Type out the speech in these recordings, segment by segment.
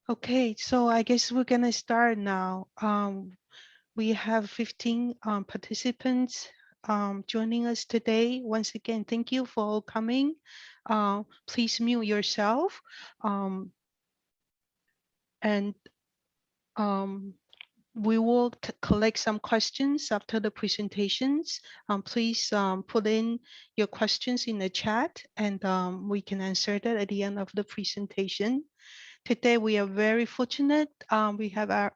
Okay, so I guess we're gonna start now. We have 15 participants joining us today. Once again, thank you for coming. Please mute yourself. And we will collect some questions after the presentations. Please put in your questions in the chat and we can answer that at the end of the presentation. Today we are very fortunate. We have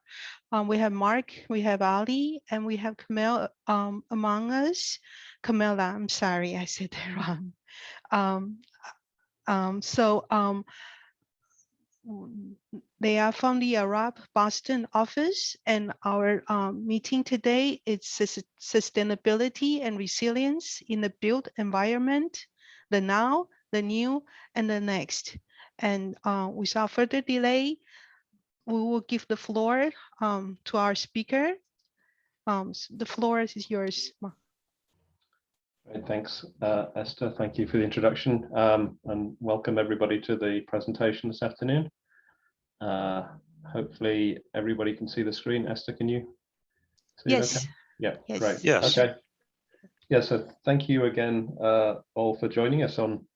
Mark, we have Ali, and we have Camille among us. Camilla, I'm sorry, I said that wrong. They are from the Arab Boston office, and our meeting today is sustainability and resilience in the built environment, the now, the new, and the next. And without further delay, we will give the floor to our speaker. The floor is yours. Great, thanks, Esther. Thank you for the introduction, and welcome everybody to the presentation this afternoon. Hopefully everybody can see the screen. Esther, can you see it okay? Yeah, yes. Great. Yes. Okay. Yeah, so thank you again all for joining us on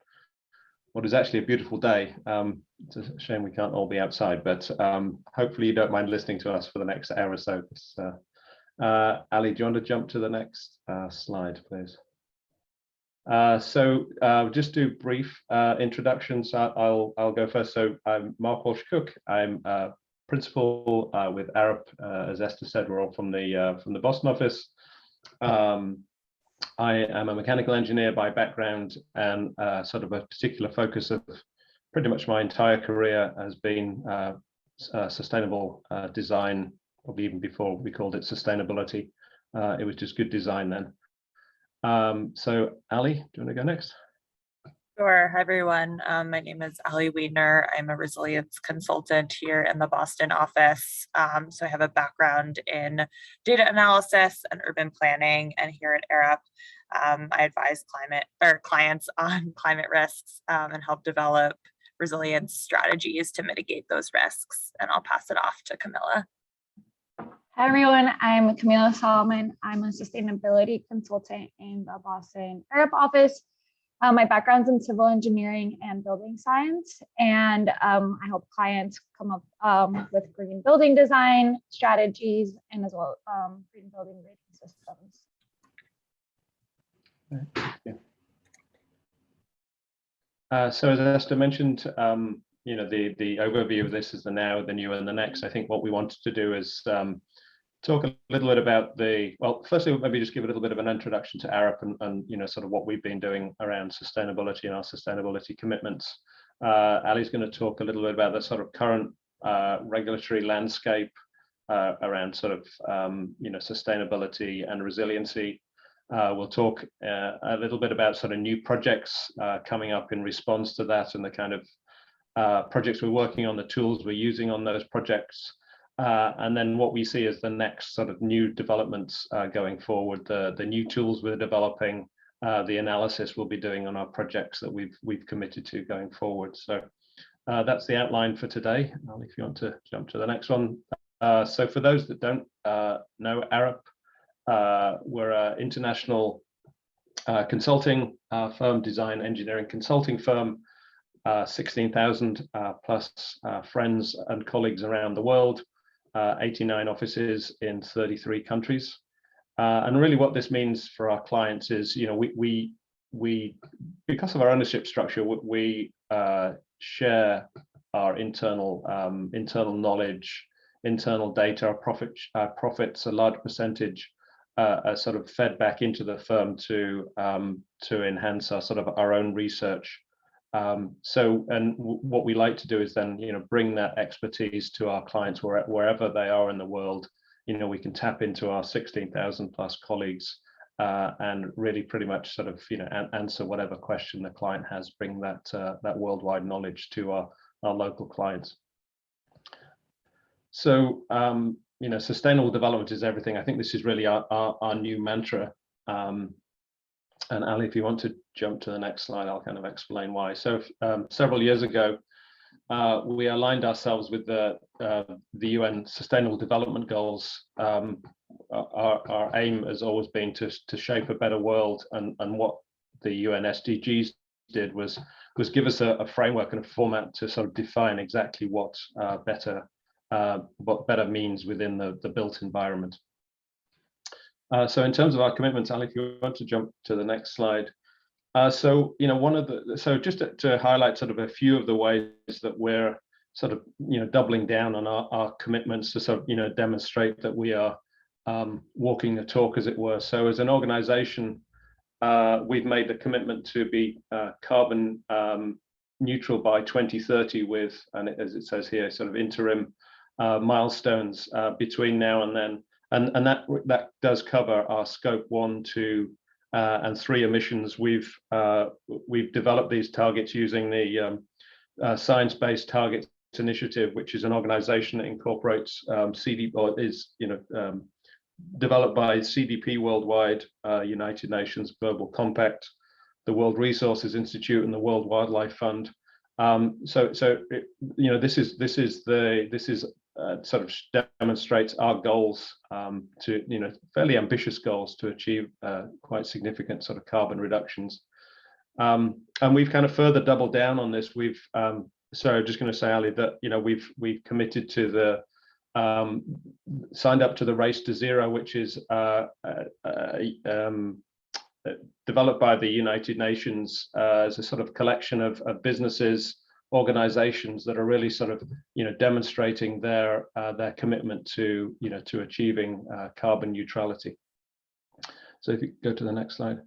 what is actually a beautiful day. It's a shame we can't all be outside, but hopefully you don't mind listening to us for the next hour or so. Ali, do you want to jump to the next slide, please? Just do brief introductions. I'll go first. So I'm Mark Walsh-Cook. I'm principal with Arup. As Esther said, we're all from the Boston office. I am a mechanical engineer by background, and sort of a particular focus of pretty much my entire career has been sustainable design, probably even before we called it sustainability. It was just good design then. So Ali, do you want to go next? Sure. Hi, everyone. My name is Ali Wiedner. I'm a resilience consultant here in the Boston office. So I have a background in data analysis and urban planning, and here at Arup, I advise clients on climate risks and help develop resilience strategies to mitigate those risks. And I'll pass it off to Camilla. Hi everyone, I'm Camilla Solomon. I'm a sustainability consultant in the Boston Arup office. My background's in civil engineering and building science, and I help clients come up with green building design strategies and as well green building rating systems. So as Esther mentioned, you know, the overview of this is the now, the new, and the next. I think what we wanted to do is talk a little bit about well, firstly, maybe just give a little bit of an introduction to Arup and you know, sort of what we've been doing around sustainability and our sustainability commitments. Ali's going to talk a little bit about the sort of current regulatory landscape around sort of you know, sustainability and resiliency. We'll talk a little bit about sort of new projects coming up in response to that, and the kind of projects we're working on, the tools we're using on those projects. And then what we see as the next sort of new developments going forward, the new tools we're developing, the analysis we'll be doing on our projects that we've committed to going forward. So that's the outline for today. If you want to jump to the next one. So for those that don't know Arup, we're an international consulting firm, design engineering consulting firm, 16,000 plus friends and colleagues around the world. 89 offices in 33 countries, and really what this means for our clients is, you know, we because of our ownership structure, we share our internal knowledge, internal data, our profits. A large percentage are sort of fed back into the firm to enhance our own research. And what we like to do is then, you know, bring that expertise to our clients wherever they are in the world. You know, we can tap into our 16,000 plus colleagues and really pretty much sort of, you know, answer whatever question the client has, bring that worldwide knowledge to our local clients. So, you know, sustainable development is everything. I think this is really our new mantra. And Ali, if you want to jump to the next slide, I'll kind of explain why. So several years ago, we aligned ourselves with the UN Sustainable Development Goals. Our aim has always been to shape a better world, and what the UN SDGs did was give us a framework and a format to sort of define exactly what better means within the built environment. So in terms of our commitments, Ali, if you want to jump to the next slide. So, just to highlight sort of a few of the ways that we're sort of, doubling down on our commitments to sort of, demonstrate that we are walking the talk, as it were. So as an organization, we've made the commitment to be carbon neutral by 2030 with, and as it says here, sort of interim milestones between now and then. And that does cover our scope 1, 2, and 3 emissions. We've developed these targets using the Science-Based Targets Initiative, which is an organization that incorporates developed by CDP Worldwide, United Nations Global Compact, the World Resources Institute, and the World Wildlife Fund. This sort of demonstrates our goals to, fairly ambitious goals to achieve quite significant sort of carbon reductions. And we've kind of further doubled down on this. We've, sorry, I'm just going to say, Ali, that, we've committed to the, signed up to the Race to Zero, which is developed by the United Nations as a sort of collection of businesses, organizations that are really sort of, demonstrating their commitment to, to achieving carbon neutrality. So if you go to the next slide.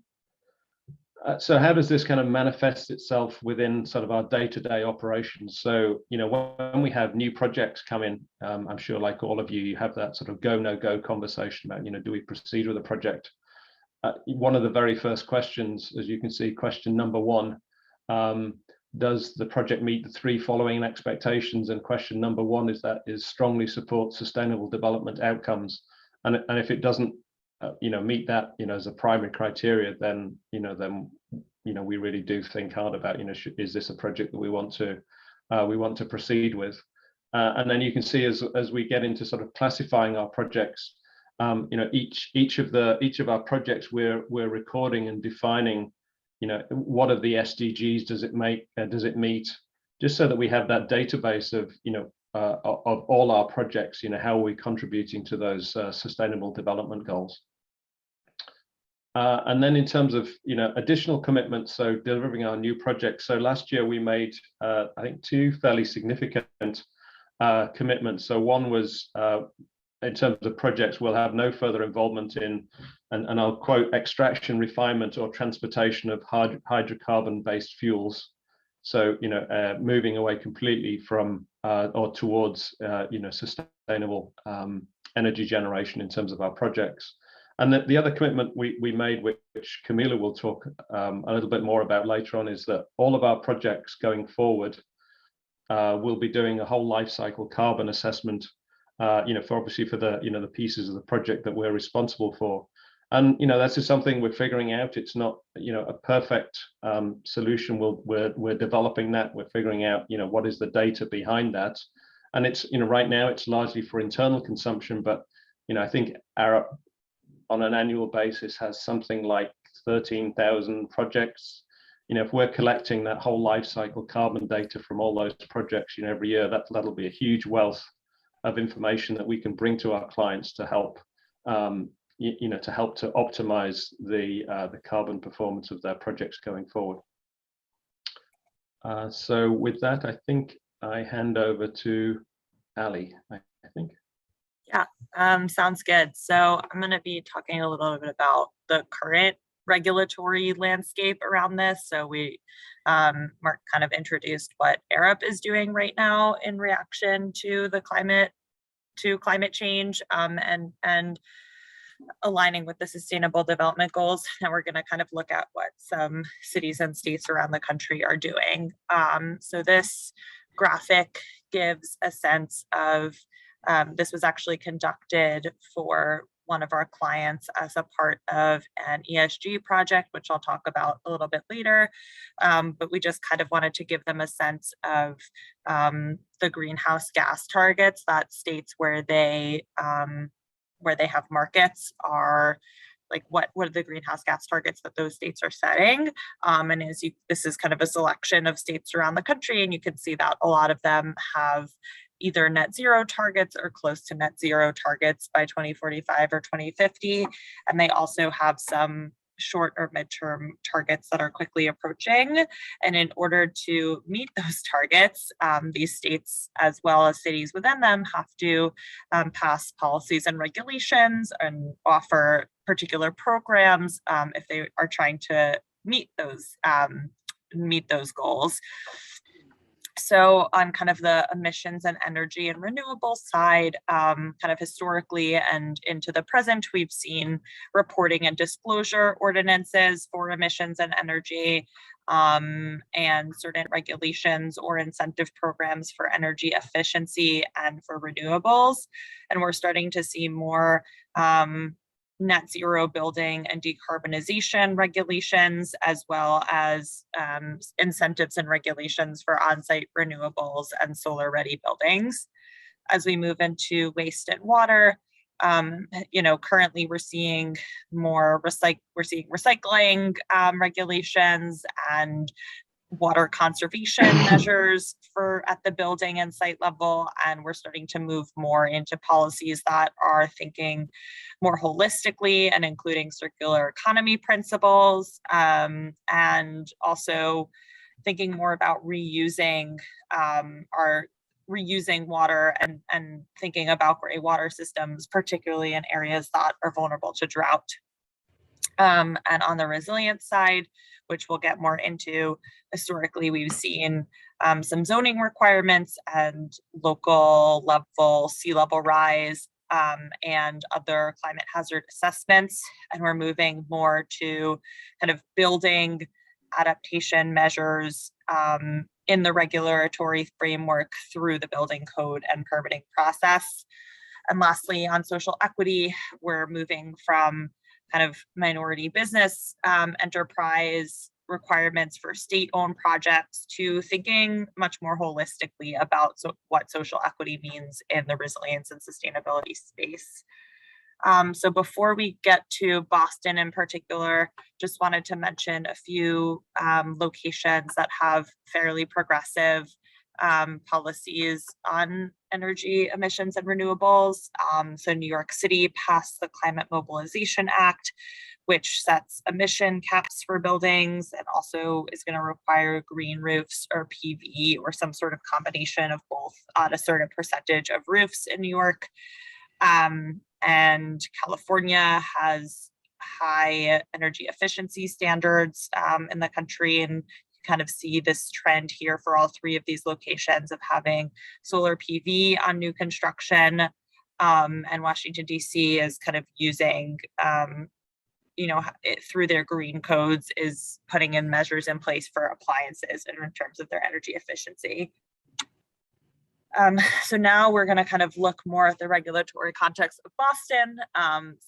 So how does this kind of manifest itself within sort of our day-to-day operations? So, when we have new projects come in, I'm sure like all of you, you have that sort of go, no go conversation about, do we proceed with the project? One of the very first questions, as you can see, question number 1, does the project meet the 3 following expectations? And question number 1 is strongly support sustainable development outcomes. And if it doesn't, meet that, as a primary criteria, then, we really do think hard about, is this a project that we want to proceed with? And then you can see as we get into sort of classifying our projects, each of our projects we're recording and defining, what of the SDGs does it meet, just so that we have that database of, of all our projects, how are we contributing to those sustainable development goals. And then in terms of, additional commitments, so delivering our new projects. So last year we made, I think, 2 fairly significant commitments. So one was, in terms of projects, we'll have no further involvement in, and I'll quote, extraction, refinement, or transportation of hydrocarbon-based fuels. So, moving away completely from or towards, sustainable energy generation in terms of our projects. And the other commitment we made, which Camila will talk a little bit more about later on, is that all of our projects going forward will be doing a whole life cycle carbon assessment, for the, the pieces of the project that we're responsible for. And, that's just something we're figuring out. It's not, a perfect solution. We're developing that. We're figuring out, what is the data behind that. And it's, right now it's largely for internal consumption, but, I think our, on an annual basis, has something like 13,000 projects. If we're collecting that whole life cycle carbon data from all those projects, every year, that'll be a huge wealth of information that we can bring to our clients to help, to optimize the carbon performance of their projects going forward. So with that, I think I hand over to Ali, I think. Yeah, sounds good. So I'm going to be talking a little bit about the current regulatory landscape around this. So Mark kind of introduced what Arup is doing right now in reaction to the climate change, and aligning with the Sustainable Development Goals. And we're going to kind of look at what some cities and states around the country are doing. So this graphic gives a sense of, this was actually conducted for one of our clients as a part of an ESG project, which I'll talk about a little bit later. But we just kind of wanted to give them a sense of the greenhouse gas targets that states where they have markets are, like what are the greenhouse gas targets that those states are setting. And this is kind of a selection of states around the country, and you can see that a lot of them have either net zero targets or close to net zero targets by 2045 or 2050. And they also have some short or midterm targets that are quickly approaching. And in order to meet those targets, these states, as well as cities within them, have to pass policies and regulations and offer particular programs if they are trying to meet those goals. So on kind of the emissions and energy and renewable side, kind of historically and into the present, we've seen reporting and disclosure ordinances for emissions and energy, and certain regulations or incentive programs for energy efficiency and for renewables. And we're starting to see more net zero building and decarbonization regulations, as well as incentives and regulations for on-site renewables and solar-ready buildings. As we move into waste and water, currently we're seeing more recycling regulations and water conservation measures at the building and site level, and we're starting to move more into policies that are thinking more holistically and including circular economy principles, and also thinking more about reusing water and thinking about gray water systems, particularly in areas that are vulnerable to drought. And on the resilience side, which we'll get more into, historically, we've seen some zoning requirements and local level sea level rise and other climate hazard assessments. And we're moving more to kind of building adaptation measures in the regulatory framework through the building code and permitting process. And lastly, on social equity, we're moving from kind of minority business enterprise requirements for state-owned projects to thinking much more holistically about what social equity means in the resilience and sustainability space. So before we get to Boston in particular, just wanted to mention a few locations that have fairly progressive policies on energy emissions and renewables. So New York City passed the Climate Mobilization Act, which sets emission caps for buildings and also is going to require green roofs or PV or some sort of combination of both on a certain percentage of roofs in New York. And California has high energy efficiency standards in the country, and kind of see this trend here for all three of these locations of having solar PV on new construction, and Washington DC is kind of using, through their green codes is putting in measures in place for appliances in terms of their energy efficiency. So now we're going to kind of look more at the regulatory context of Boston,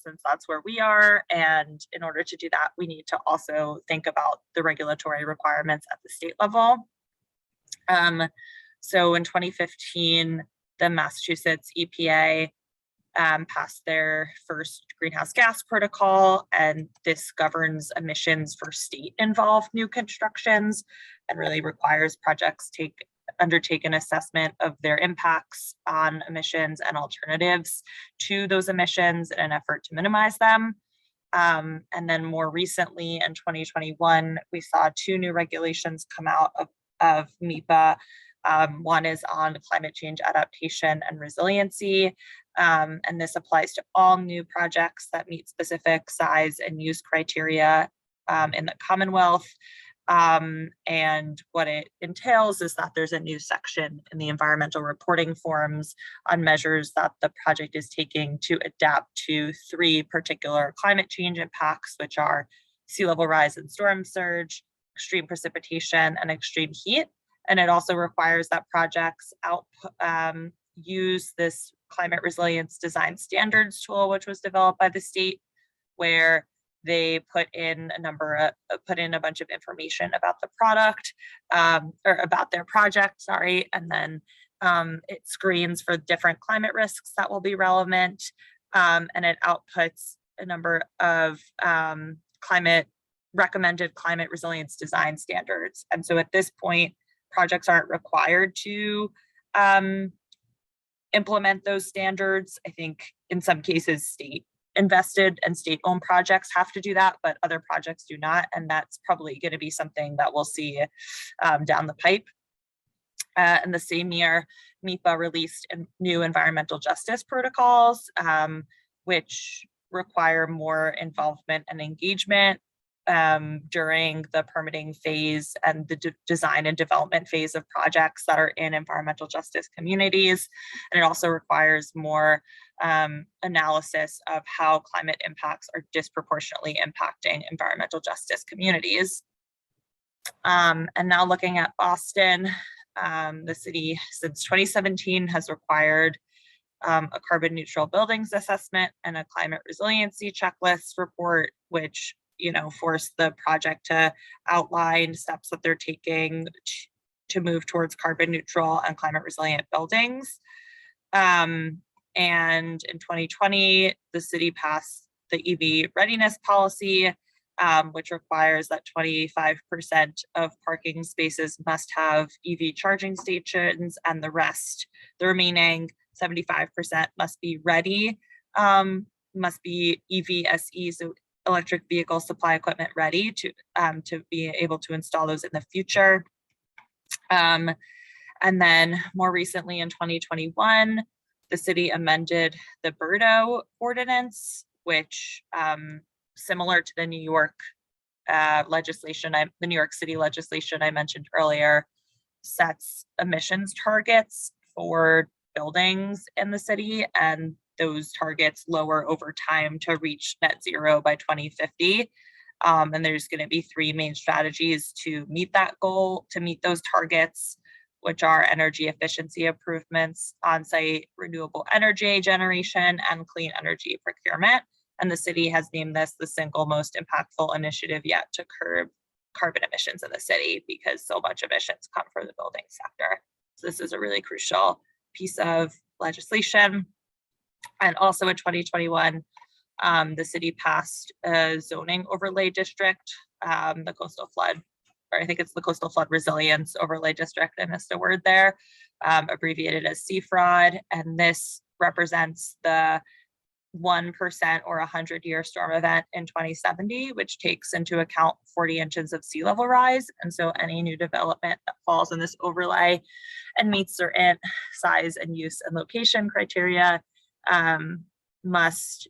since that's where we are. And in order to do that, we need to also think about the regulatory requirements at the state level. So in 2015, the Massachusetts EPA passed their first greenhouse gas protocol, and this governs emissions for state-involved new constructions and really requires projects undertake an assessment of their impacts on emissions and alternatives to those emissions in an effort to minimize them. And then more recently in 2021, we saw two new regulations come out of MEPA. One is on climate change adaptation and resiliency. And this applies to all new projects that meet specific size and use criteria in the Commonwealth. And what it entails is that there's a new section in the environmental reporting forms on measures that the project is taking to adapt to three particular climate change impacts, which are sea level rise and storm surge, extreme precipitation, and extreme heat. And it also requires that projects use this climate resilience design standards tool, which was developed by the state, where they put in a bunch of information about the product, or about their project, sorry, and then it screens for different climate risks that will be relevant, and it outputs a number of recommended climate resilience design standards. And so at this point, projects aren't required to implement those standards. I think in some cases, state invested and state-owned projects have to do that, but other projects do not. And that's probably going to be something that we'll see down the pipe. In the same year, MEPA released new environmental justice protocols, which require more involvement and engagement during the permitting phase and the design and development phase of projects that are in environmental justice communities. And it also requires more analysis of how climate impacts are disproportionately impacting environmental justice communities. And now looking at Boston, the city since 2017 has required a carbon neutral buildings assessment and a climate resiliency checklist report, which force the project to outline steps that they're taking to move towards carbon neutral and climate resilient buildings. And in 2020, the city passed the EV readiness policy, which requires that 25% of parking spaces must have EV charging stations, and the remaining 75% must be ready, must be EVSE, so electric vehicle supply equipment ready to be able to install those in the future. And then more recently in 2021, the city amended the BERDO ordinance, which similar to the New York legislation, the New York City legislation I mentioned earlier, sets emissions targets for buildings in the city, and those targets lower over time to reach net zero by 2050. And there's going to be three main strategies to meet that goal, to meet those targets, which are energy efficiency improvements, on-site renewable energy generation, and clean energy procurement. And the city has named this the single most impactful initiative yet to curb carbon emissions in the city, because so much emissions come from the building sector. So this is a really crucial piece of legislation. And also in 2021, the city passed a zoning overlay district, the coastal flood, or I think it's the coastal flood resilience overlay district, I missed a word there, abbreviated as CFROD. And this represents the 1% or 100-year storm event in 2070, which takes into account 40 inches of sea level rise. And so any new development that falls in this overlay and meets certain size and use and location criteria must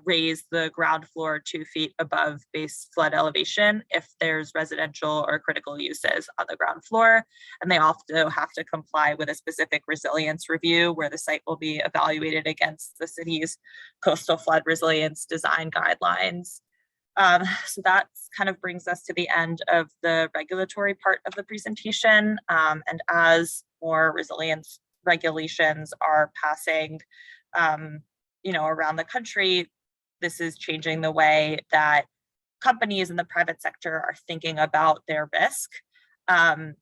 raise the ground floor 2 feet above base flood elevation if there's residential or critical uses on the ground floor. And they also have to comply with a specific resilience review where the site will be evaluated against the city's coastal flood resilience design guidelines. So that kind of brings us to the end of the regulatory part of the presentation. And as more resilience regulations are passing around the country, this is changing the way that companies in the private sector are thinking about their risk, and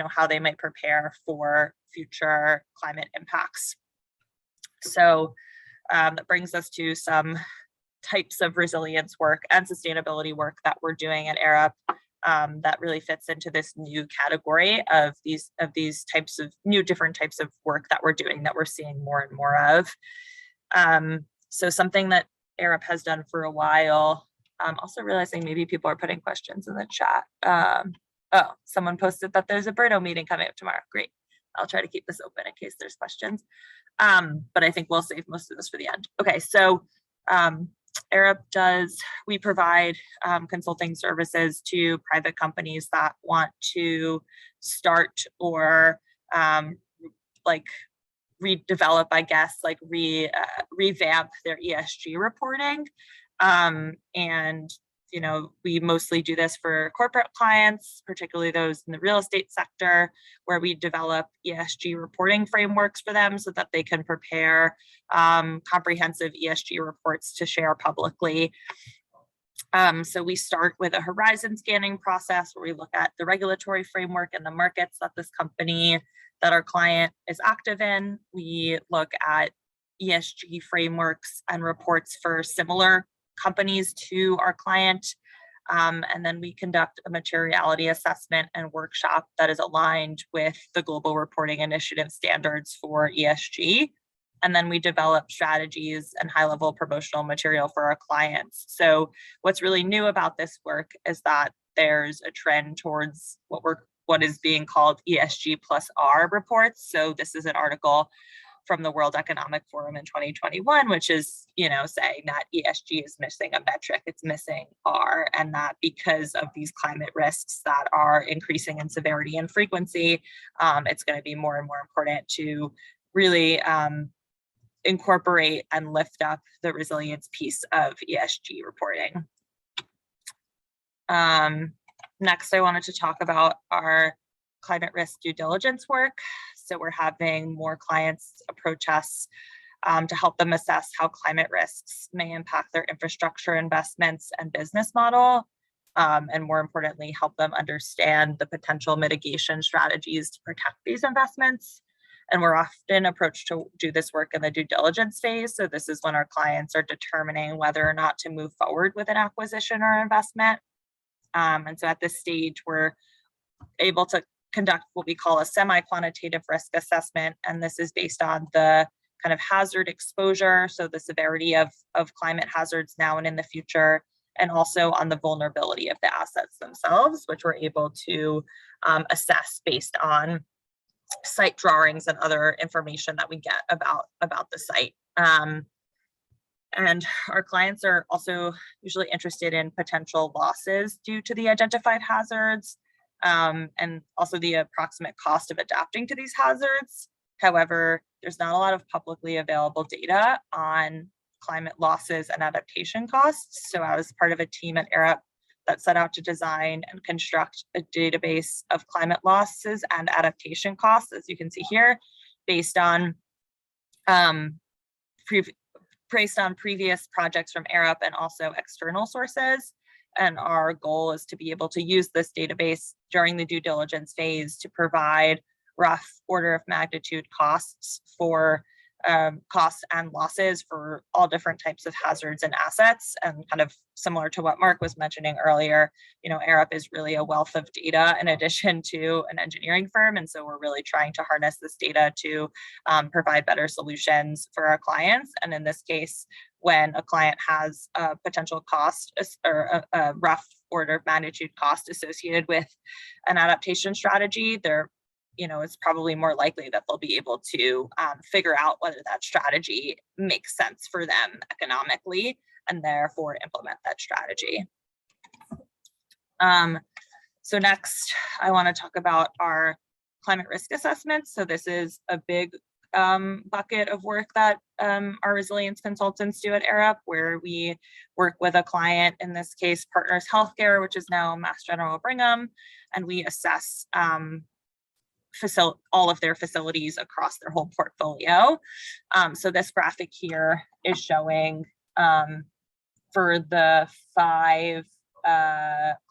how they might prepare for future climate impacts. So that brings us to some types of resilience work and sustainability work that we're doing at Arup that really fits into this new category of these types of different types of work that we're doing, that we're seeing more and more of. So something that Arup has done for a while, also realizing maybe people are putting questions in the chat. Oh, someone posted that there's a BERDO meeting coming up tomorrow. Great. I'll try to keep this open in case there's questions. But I think we'll save most of this for the end. Okay, so Arup we provide consulting services to private companies that want to start or redevelop, I guess, revamp their ESG reporting. And we mostly do this for corporate clients, particularly those in the real estate sector, where we develop ESG reporting frameworks for them so that they can prepare comprehensive ESG reports to share publicly. So we start with a horizon scanning process where we look at the regulatory framework and the markets that that our client is active in. We look at ESG frameworks and reports for similar companies to our client. And then we conduct a materiality assessment and workshop that is aligned with the Global Reporting Initiative standards for ESG. And then we develop strategies and high-level promotional material for our clients. So what's really new about this work is that there's a trend towards what is being called ESG plus R reports. So this is an article from the World Economic Forum in 2021, which is, saying that ESG is missing a metric, it's missing R, and that because of these climate risks that are increasing in severity and frequency, it's going to be more and more important to really incorporate and lift up the resilience piece of ESG reporting. Next, I wanted to talk about our climate risk due diligence work. So we're having more clients approach us to help them assess how climate risks may impact their infrastructure investments and business model, and more importantly, help them understand the potential mitigation strategies to protect these investments. And we're often approached to do this work in the due diligence phase. So this is when our clients are determining whether or not to move forward with an acquisition or investment. And so at this stage, we're able to conduct what we call a semi-quantitative risk assessment. And this is based on the kind of hazard exposure, so the severity of climate hazards now and in the future, and also on the vulnerability of the assets themselves, which we're able to assess based on site drawings and other information that we get about the site. And our clients are also usually interested in potential losses due to the identified hazards, and also the approximate cost of adapting to these hazards. However, there's not a lot of publicly available data on climate losses and adaptation costs. So I was part of a team at ERUP that set out to design and construct a database of climate losses and adaptation costs, as you can see here, based on previous projects from ERUP and also external sources. And our goal is to be able to use this database during the due diligence phase to provide rough order of magnitude costs for costs and losses for all different types of hazards and assets. And kind of similar to what Mark was mentioning earlier, ERUP is really a wealth of data in addition to an engineering firm. And so we're really trying to harness this data to provide better solutions for our clients. And in this case, when a client has a potential cost or a rough order of magnitude cost associated with an adaptation strategy, it's probably more likely that they'll be able to figure out whether that strategy makes sense for them economically and therefore implement that strategy. So next, I want to talk about our climate risk assessments. So this is a big bucket of work that our resilience consultants do at ERUP, where we work with a client, in this case, Partners Healthcare, which is now Mass General Brigham, and we assess all of their facilities across their whole portfolio. So this graphic here is showing for the 5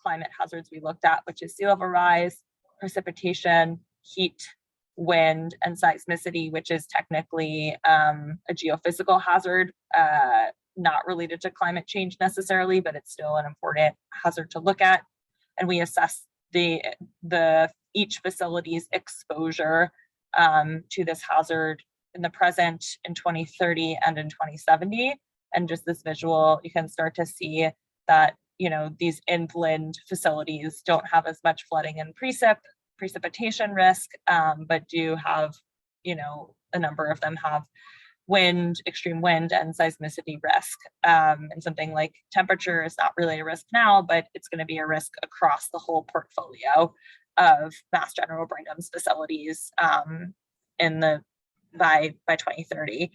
climate hazards we looked at, which is sea level rise, precipitation, heat, wind, and seismicity, which is technically a geophysical hazard, not related to climate change necessarily, but it's still an important hazard to look at. And we assess each facility's exposure to this hazard in the present, in 2030, and in 2070. And just this visual, you can start to see that these inland facilities don't have as much flooding and precipitation risk, but do have, a number of them have wind, extreme wind, and seismicity risk. And something like temperature is not really a risk now, but it's going to be a risk across the whole portfolio of Mass General Brigham's facilities by 2030.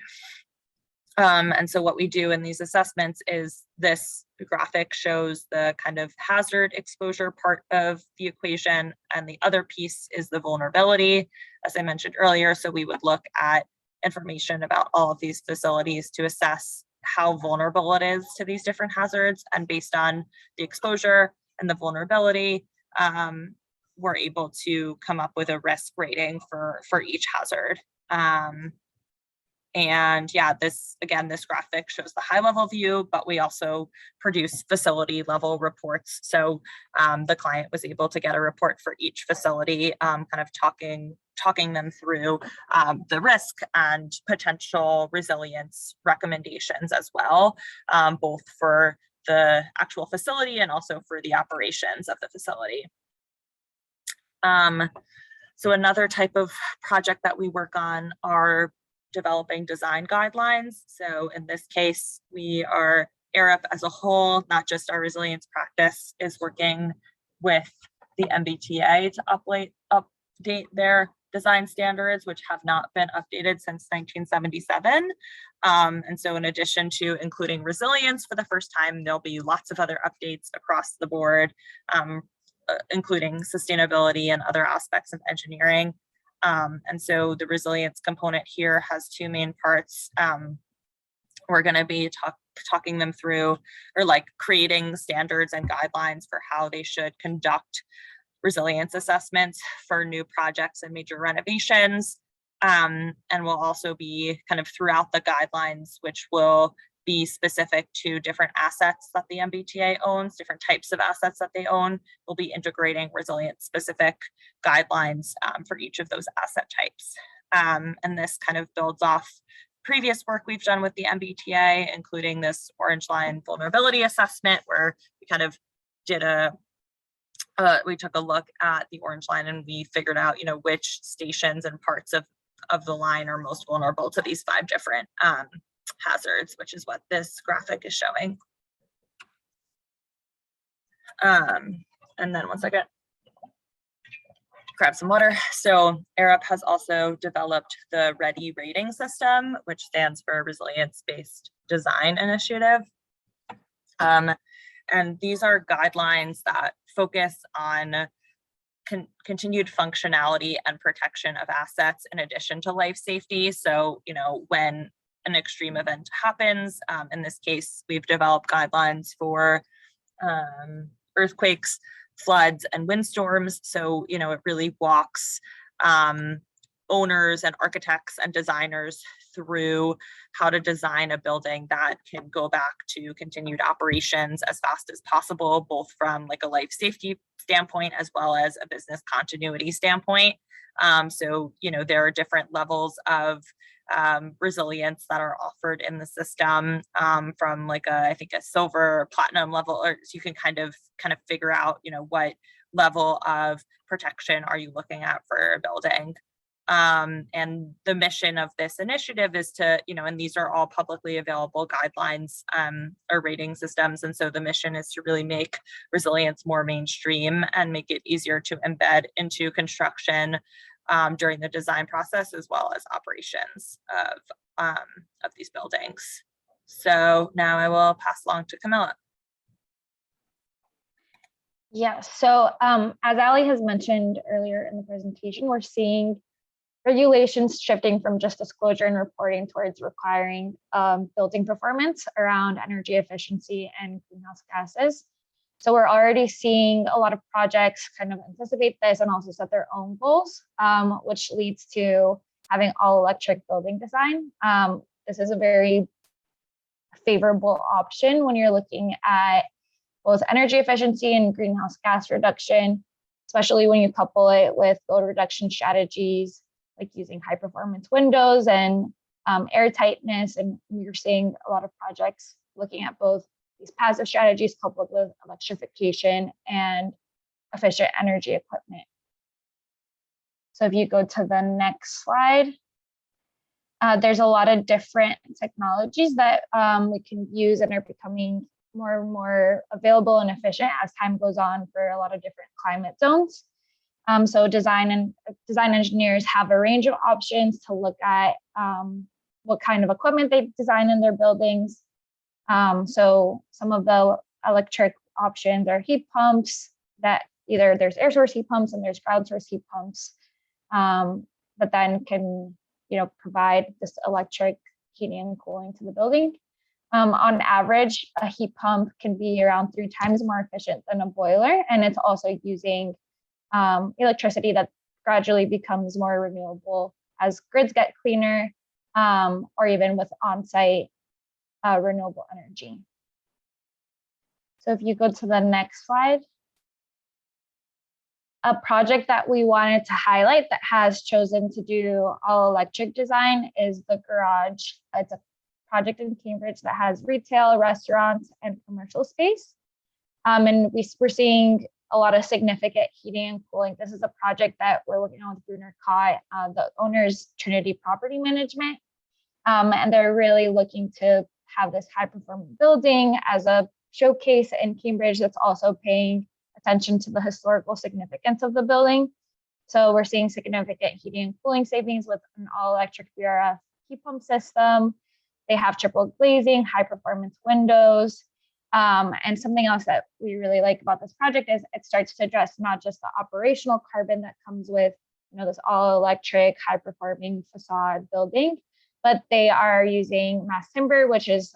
And so what we do in these assessments is this graphic shows the kind of hazard exposure part of the equation, and the other piece is the vulnerability, as I mentioned earlier. So we would look at information about all of these facilities to assess how vulnerable it is to these different hazards, and based on the exposure and the vulnerability, we're able to come up with a risk rating for each hazard. And yeah, this graphic shows the high level view, but we also produce facility level reports. So the client was able to get a report for each facility, kind of talking them through the risk and potential resilience recommendations as well, both for the actual facility and also for the operations of the facility. So another type of project that we work on are developing design guidelines. So in this case, ERIP as a whole, not just our resilience practice, is working with the MBTA to update their design standards, which have not been updated since 1977. And so in addition to including resilience for the first time, there'll be lots of other updates across the board, including sustainability and other aspects of engineering. And so the resilience component here has two main parts. We're going to be talking them through, or like creating standards and guidelines for how they should conduct resilience assessments for new projects and major renovations. And we'll also be kind of throughout the guidelines, which will be specific to different assets that the MBTA owns, different types of assets that they own. We'll be integrating resilience specific guidelines for each of those asset types. And this kind of builds off previous work we've done with the MBTA, including this orange line vulnerability assessment, where we kind of did we took a look at the orange line and we figured out, which stations and parts of the line are most vulnerable to these 5 different hazards, which is what this graphic is showing. And then one second, grab some water. So ERIP has also developed the READY rating system, which stands for Resilience-Based Design Initiative. And these are guidelines that focus on continued functionality and protection of assets in addition to life safety. So, when an extreme event happens, in this case, we've developed guidelines for earthquakes, floods, and windstorms. So, it really walks owners and architects and designers through how to design a building that can go back to continued operations as fast as possible, both from like a life safety standpoint as well as a business continuity standpoint. So, there are different levels of resilience that are offered in the system, from like I think a silver or platinum level, or so you can kind of figure out, what level of protection are you looking at for a building. And the mission of this initiative is to, and these are all publicly available guidelines or rating systems. And so the mission is to really make resilience more mainstream and make it easier to embed into construction during the design process as well as operations of these buildings. So now I will pass along to Camilla. Yeah, so as Ali has mentioned earlier in the presentation, we're seeing regulations shifting from just disclosure and reporting towards requiring building performance around energy efficiency and greenhouse gases. So we're already seeing a lot of projects kind of anticipate this and also set their own goals, which leads to having all electric building design. This is a very favorable option when you're looking at both energy efficiency and greenhouse gas reduction, especially when you couple it with load reduction strategies like using high performance windows and air tightness. And we're seeing a lot of projects looking at both these passive strategies coupled with electrification and efficient energy equipment. So if you go to the next slide, there's a lot of different technologies that we can use and are becoming more and more available and efficient as time goes on for a lot of different climate zones. So design engineers have a range of options to look at what kind of equipment they design in their buildings. So some of the electric options are heat pumps that either there's air source heat pumps and there's ground source heat pumps, that then can, provide this electric heating and cooling to the building. On average, a heat pump can be around 3 times more efficient than a boiler, and it's also using electricity that gradually becomes more renewable as grids get cleaner, or even with on-site renewable energy. So if you go to the next slide, a project that we wanted to highlight that has chosen to do all electric design is the garage. It's a project in Cambridge that has retail, restaurants, and commercial space. And we're seeing a lot of significant heating and cooling. This is a project that we're working on with Brunner Cott, the owner's Trinity Property Management. And they're really looking to have this high performing building as a showcase in Cambridge that's also paying attention to the historical significance of the building. So we're seeing significant heating and cooling savings with an all electric VRF heat pump system. They have triple glazing, high performance windows. And something else that we really like about this project is it starts to address not just the operational carbon that comes with, this all electric, high performing facade building, but they are using mass timber, which is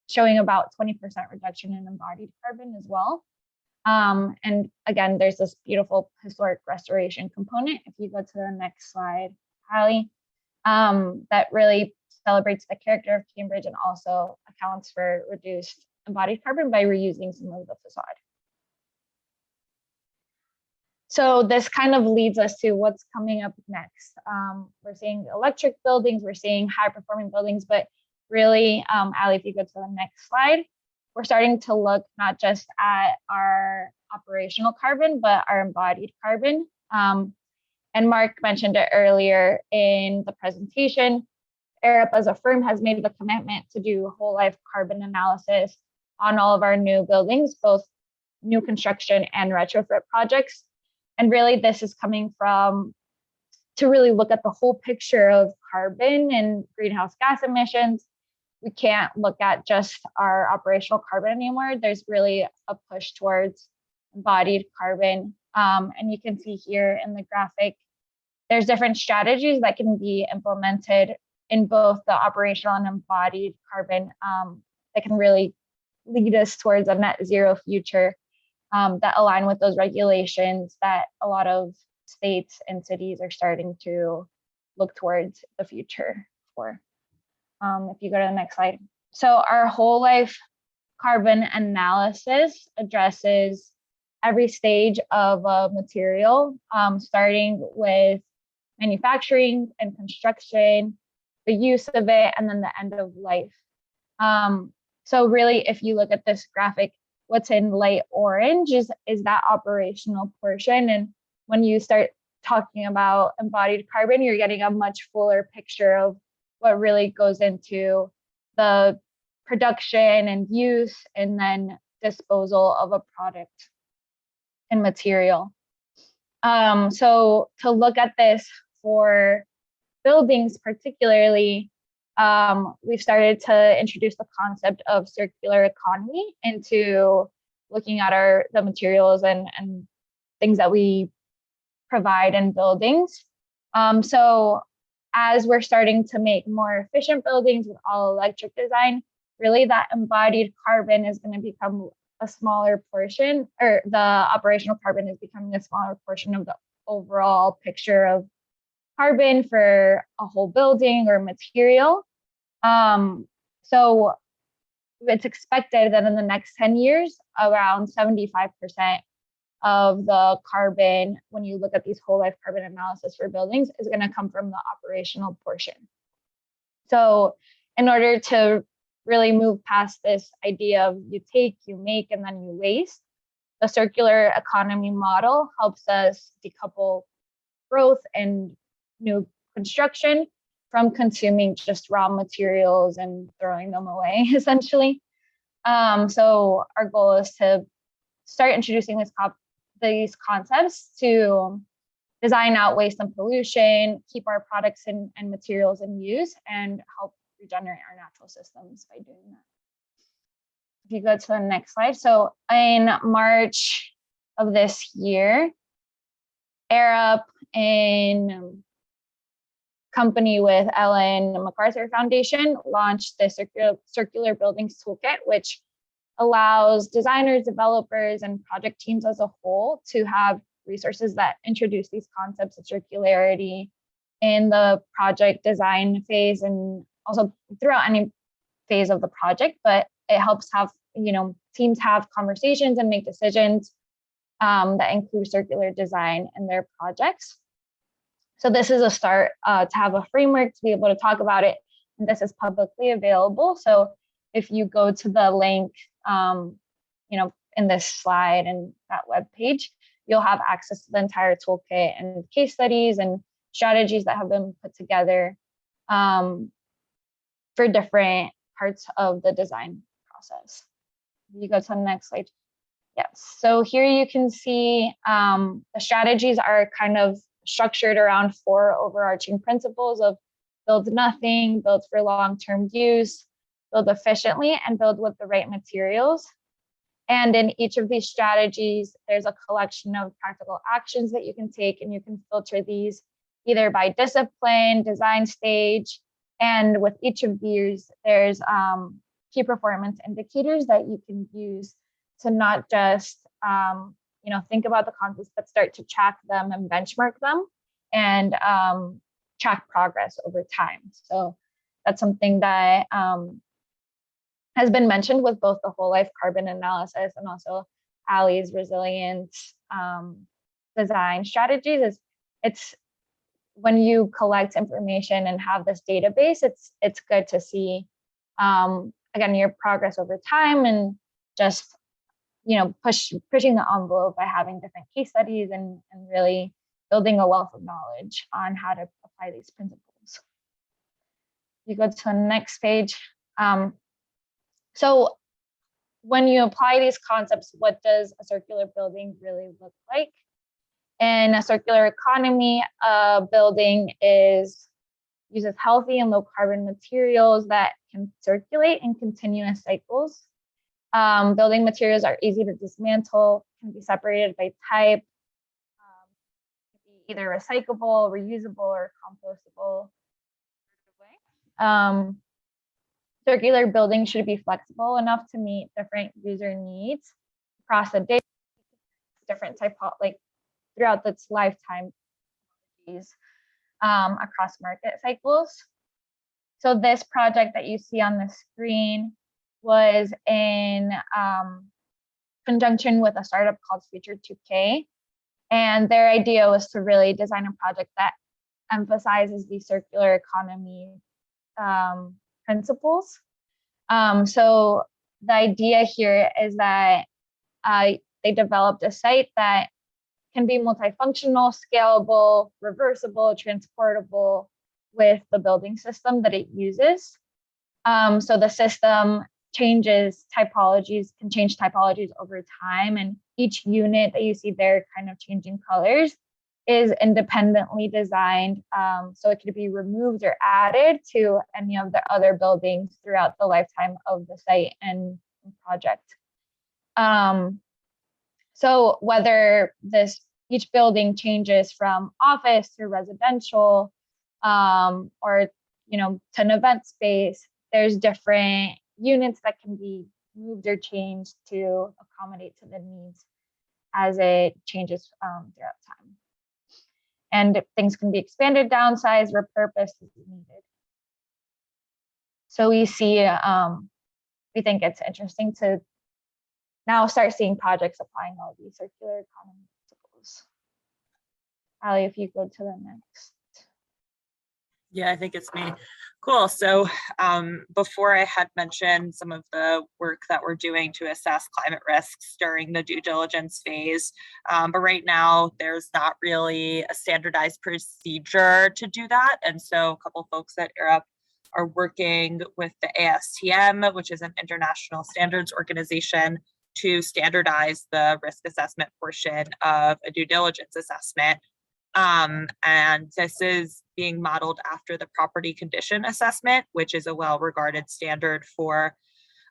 showing about 20% reduction in embodied carbon as well. And again, there's this beautiful historic restoration component. If you go to the next slide, Hallie, that really celebrates the character of Cambridge and also accounts for reduced embodied carbon by reusing some of the facade. So this kind of leads us to what's coming up next. We're seeing electric buildings, we're seeing high performing buildings, but really, Ali, if you go to the next slide, we're starting to look not just at our operational carbon, but our embodied carbon. And Mark mentioned it earlier in the presentation. Arup as a firm has made the commitment to do whole life carbon analysis on all of our new buildings, both new construction and retrofit projects. And really this is coming from to really look at the whole picture of carbon and greenhouse gas emissions. We can't look at just our operational carbon anymore. There's really a push towards embodied carbon. And you can see here in the graphic, there's different strategies that can be implemented in both the operational and embodied carbon that can really lead us towards a net zero future that align with those regulations that a lot of states and cities are starting to look towards the future for. If you go to the next slide. So our whole life carbon analysis addresses every stage of a material, starting with manufacturing and construction, the use of it, and then the end of life. So really, if you look at this graphic, what's in light orange is that operational portion. And when you start talking about embodied carbon, you're getting a much fuller picture of what really goes into the production and use and then disposal of a product and material. So to look at this for buildings particularly, we've started to introduce the concept of circular economy into looking at the materials and things that we provide in buildings. So as we're starting to make more efficient buildings with all electric design, really that embodied carbon is going to become a smaller portion, or the operational carbon is becoming a smaller portion of the overall picture of carbon for a whole building or material. So it's expected that in the next 10 years, around 75% of the carbon, when you look at these whole life carbon analysis for buildings, is going to come from the operational portion. So in order to really move past this idea of you take, you make, and then you waste, the circular economy model helps us decouple growth and new construction from consuming just raw materials and throwing them away, essentially. So our goal is to start introducing these concepts to design out waste and pollution, keep our products and materials in use, and help regenerate our natural systems by doing that. If you go to the next slide. So in March of this year, Arup, in company with Ellen MacArthur Foundation, launched the Circular Buildings Toolkit, which allows designers, developers, and project teams as a whole to have resources that introduce these concepts of circularity in the project design phase and also throughout any phase of the project. But it helps have, teams have conversations and make decisions that include circular design in their projects. So this is a start to have a framework to be able to talk about it. And this is publicly available. So if you go to the link, in this slide and that web page, you'll have access to the entire toolkit and case studies and strategies that have been put together for different parts of the design process. You go to the next slide. Yes, so here you can see the strategies are kind of structured around 4 overarching principles of build nothing, build for long-term use, build efficiently, and build with the right materials. And in each of these strategies, there's a collection of practical actions that you can take, and you can filter these either by discipline, design stage, and with each of these, there's key performance indicators that you can use to not just think about the concepts, but start to track them and benchmark them and track progress over time. So that's something that has been mentioned with both the whole life carbon analysis and also Ali's resilience design strategies. It's when you collect information and have this database, it's good to see again your progress over time and just pushing the envelope by having different case studies and really building a wealth of knowledge on how to apply these principles. You go to the next page. So when you apply these concepts, what does a circular building really look like? In a circular economy, a building uses healthy and low carbon materials that can circulate in continuous cycles. Building materials are easy to dismantle, can be separated by type, either recyclable, reusable, or compostable. Circular buildings should be flexible enough to meet different user needs across the day, different type of throughout its lifetime, across market cycles. So this project that you see on the screen was in conjunction with a startup called Future 2K. And their idea was to really design a project that emphasizes the circular economy principles. So the idea here is that they developed a site that can be multifunctional, scalable, reversible, transportable with the building system that it uses. So the system can change typologies over time, and each unit that you see there kind of changing colors is independently designed, so it could be removed or added to any of the other buildings throughout the lifetime of the site and project. So whether each building changes from office to residential, or to an event space, there's different units that can be moved or changed to accommodate to the needs as it changes throughout time. And things can be expanded, downsized, repurposed as needed. So we see, we think it's interesting to now start seeing projects applying all these circular economy principles. Ali, if you go to the next. Yeah, I think it's me. Cool. So before I had mentioned some of the work that we're doing to assess climate risks during the due diligence phase, but right now there's not really a standardized procedure to do that. And so a couple folks at Arup are working with the ASTM, which is an international standards organization, to standardize the risk assessment portion of a due diligence assessment. And this is being modeled after the property condition assessment, which is a well-regarded standard for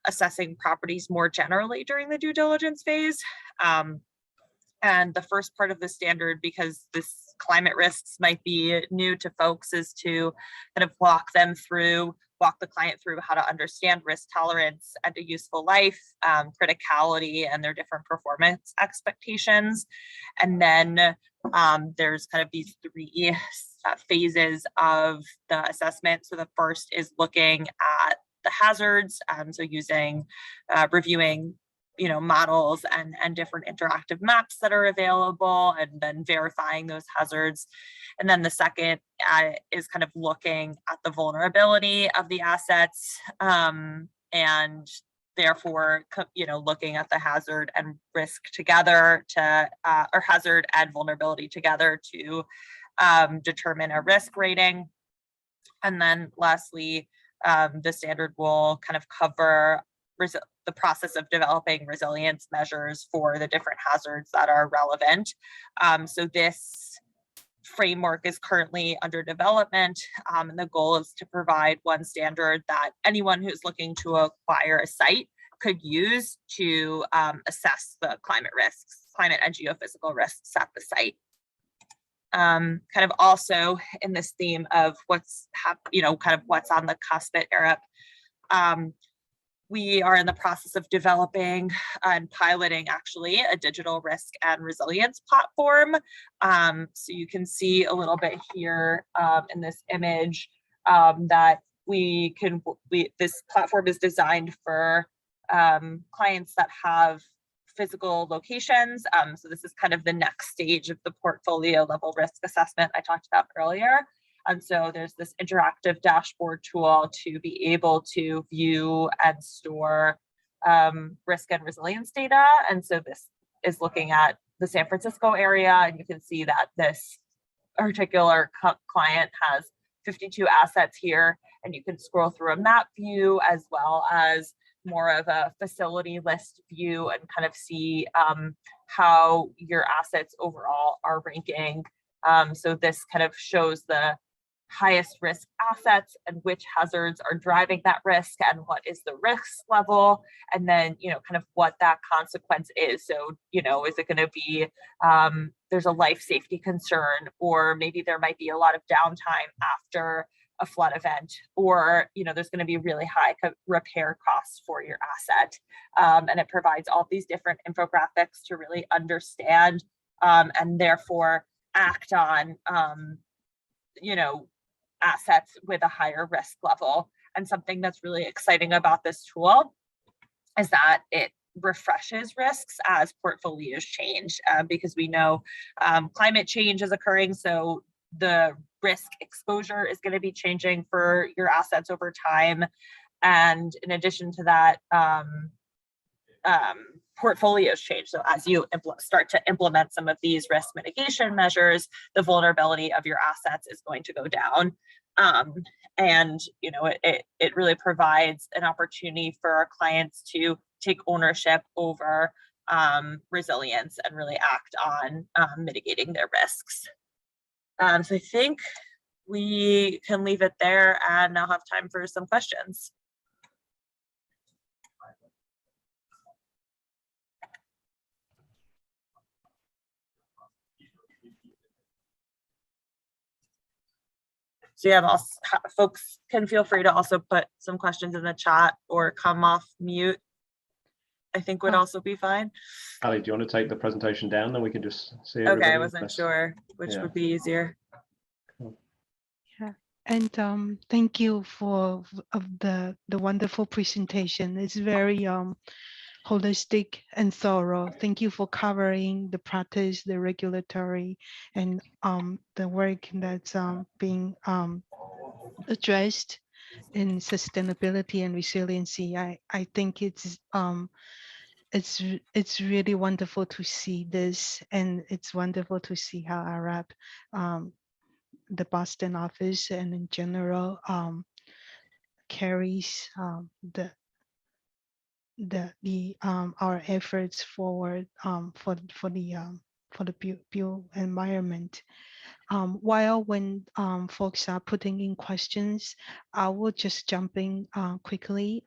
assessing properties more generally during the due diligence phase. And the first part of the standard, because this climate risks might be new to folks, is to kind of walk the client through how to understand risk tolerance and a useful life, criticality, and their different performance expectations. And then there's kind of these three phases of the assessment. So the first is looking at the hazards, so reviewing models and different interactive maps that are available, and then verifying those hazards. And then the second is kind of looking at the vulnerability of the assets, and therefore, looking at the hazard and risk together or hazard and vulnerability together to determine a risk rating. And then lastly, the standard will kind of cover the process of developing resilience measures for the different hazards that are relevant. So this framework is currently under development, and the goal is to provide one standard that anyone who's looking to acquire a site could use to assess the climate and geophysical risks at the site. Kind of also in this theme of what's on the cusp at ERIP. We are in the process of developing and piloting actually a digital risk and resilience platform. So you can see a little bit here in this image that this platform is designed for clients that have physical locations. So this is kind of the next stage of the portfolio level risk assessment I talked about earlier. And so there's this interactive dashboard tool to be able to view and store risk and resilience data. And so this is looking at the San Francisco area, and you can see that this particular client has 52 assets here, and you can scroll through a map view as well as more of a facility list view and kind of see how your assets overall are ranking. So this kind of shows the highest risk assets and which hazards are driving that risk and what is the risk level, and then kind of what that consequence is. So is it going to be there's a life safety concern, or maybe there might be a lot of downtime after a flood event, or there's going to be really high repair costs for your asset, and it provides all these different infographics to really understand and therefore act on assets with a higher risk level. And something that's really exciting about this tool is that it refreshes risks as portfolios change, because we know climate change is occurring, so the risk exposure is going to be changing for your assets over time. And in addition to that, portfolios change. So as you start to implement some of these risk mitigation measures, the vulnerability of your assets is going to go down. And it really provides an opportunity for our clients to take ownership over resilience and really act on mitigating their risks. So I think we can leave it there and now have time for some questions. So yeah, folks can feel free to also put some questions in the chat or come off mute. I think would also be fine. Ali, do you want to take the presentation down? Then we can just see Okay, everybody. I wasn't sure which would be easier. Cool. Yeah, and thank you for the wonderful presentation. It's very holistic and thorough. Thank you for covering the practice, the regulatory, and the work that's being addressed in sustainability and resiliency. I think it's really wonderful to see this, and it's wonderful to see how Arab, the Boston office, and in general carries our efforts forward for the built environment. While when folks are putting in questions, I will just jump in quickly,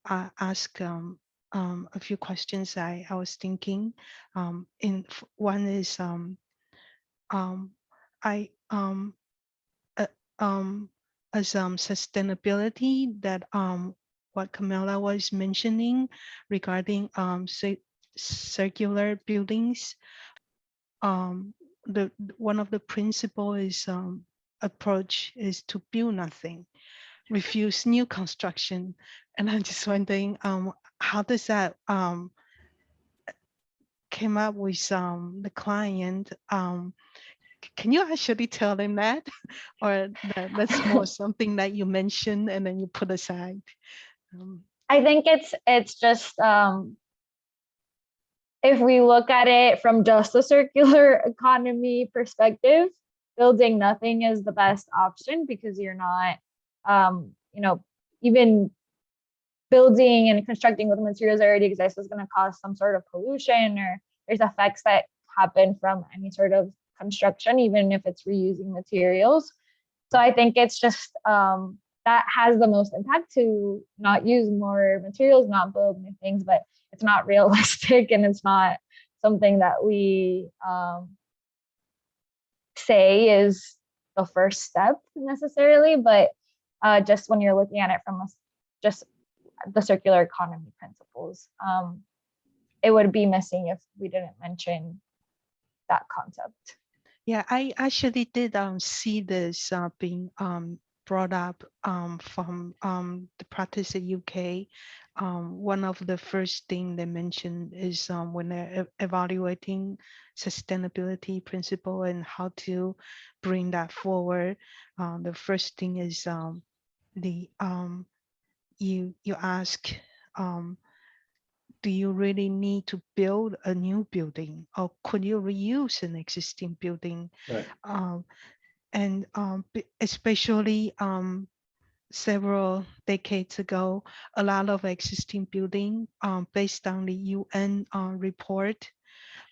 ask a few questions I was thinking. One is I uh, as sustainability, that what Camilla was mentioning regarding circular buildings. The one of the principle is approach is to build nothing, refuse new construction, and I'm just wondering how does that came up with the client? Can you actually tell them that, or that's more something that you mentioned and then you put aside? I think it's just if we look at it from just a circular economy perspective, building nothing is the best option, because you're not, even building and constructing with materials that already exist is going to cause some sort of pollution, or there's effects that happen from any sort of construction, even if it's reusing materials. So I think it's just that has the most impact, to not use more materials, not build new things, but it's not realistic, and it's not something that we say is the first step necessarily, but just when you're looking at it from just the circular economy principles, it would be missing if we didn't mention that concept. Yeah, I actually did see this being brought up from the practice at UK. One of the first thing they mentioned is when they're evaluating sustainability principle and how to bring that forward. The first thing is you ask, do you really need to build a new building, or could you reuse an existing building? Right. And especially several decades ago, a lot of existing building based on the UN report.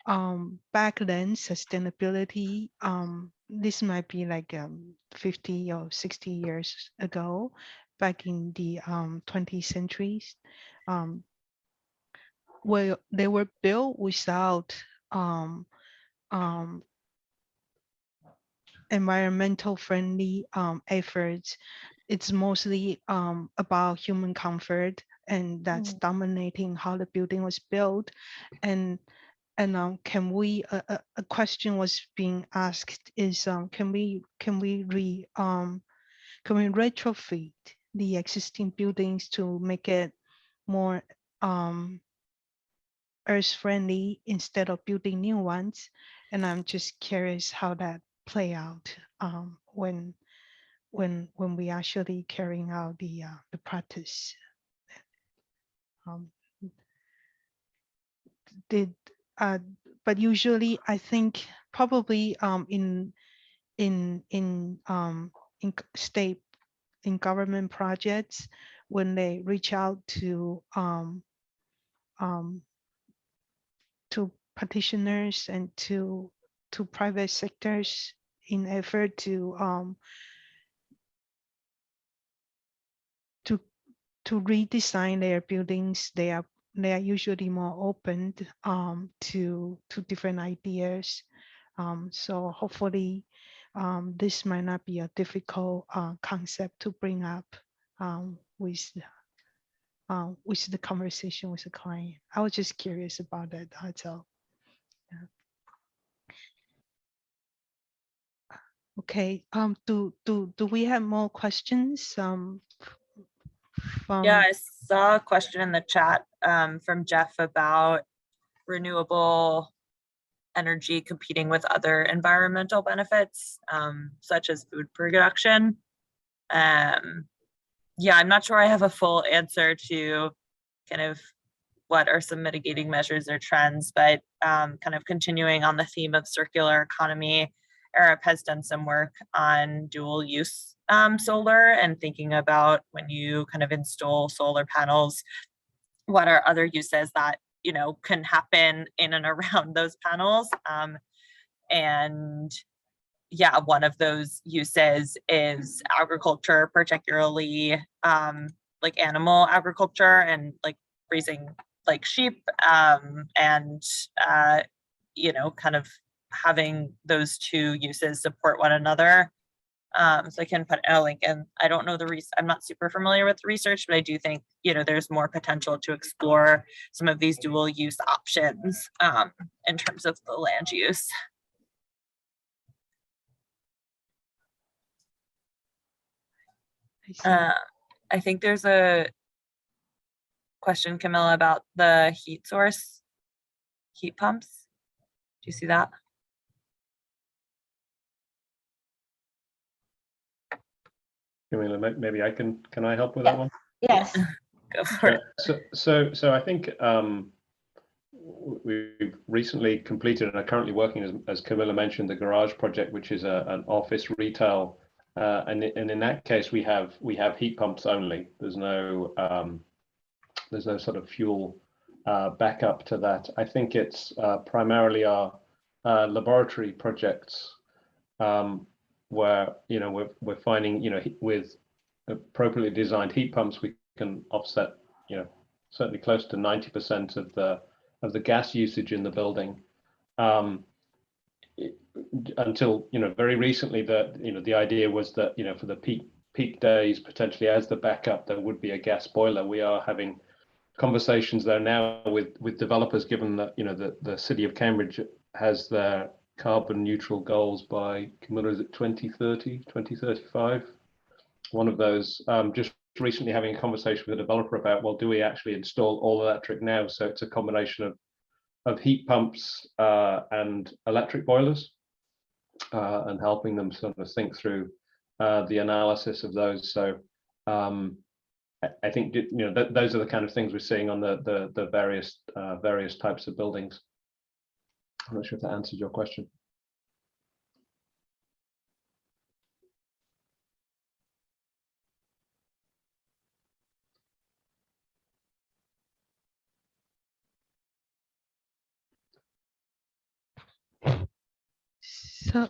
Back then, sustainability, this might be like 50 or 60 years ago, back in the 20th centuries, where they were built without environmental friendly efforts. It's mostly about human comfort, and that's dominating how the building was built. And can we a question was being asked is can we retrofit the existing buildings to make it more earth friendly instead of building new ones? And I'm just curious how that play out when we actually carrying out the practice. But usually I think probably in state, in government projects, when they reach out to petitioners and to private sectors in effort to redesign their buildings, they are usually more open to different ideas. So hopefully this might not be a difficult concept to bring up with the conversation with the client. I was just curious about that. That's all. Yeah. Okay. Do we have more questions? Yeah, I saw a question in the chat from Jeff about renewable energy competing with other environmental benefits, such as food production. Yeah, I'm not sure I have a full answer to kind of what are some mitigating measures or trends, but kind of continuing on the theme of circular economy, Arab has done some work on dual use solar, and thinking about when you kind of install solar panels, what are other uses that can happen in and around those panels. And yeah, one of those uses is agriculture, particularly like animal agriculture and like raising like sheep, and you know, kind of having those two uses support one another. So I can put a link, and I don't know I'm not super familiar with the research, but I do think, you know, there's more potential to explore some of these dual use options in terms of the land use. I think there's a question, Camilla, about the heat source, heat pumps. Do you see that? Camila, maybe can I help with that one? Yes. Go for it. So I think we've recently completed and are currently working, as Camilla mentioned, the garage project, which is an office retail, and in that case we have heat pumps only. There's no sort of fuel backup to that. I think it's primarily our laboratory projects, where, you know, we're finding, you know, with appropriately designed heat pumps, we can offset, you know, certainly close to 90% of the gas usage in the building. Until, you know, very recently, the idea was that, you know, for the peak days, potentially as the backup, there would be a gas boiler. We are having conversations there now with developers, given that, you know, the city of Cambridge has their carbon neutral goals by, is it 2030, 2035? One of those. Just recently having a conversation with a developer about, well, do we actually install all electric now? So it's a combination of heat pumps and electric boilers, and helping them sort of think through the analysis of those. So I think, you know, those are the kind of things we're seeing on the various types of buildings. I'm not sure if that answers your question.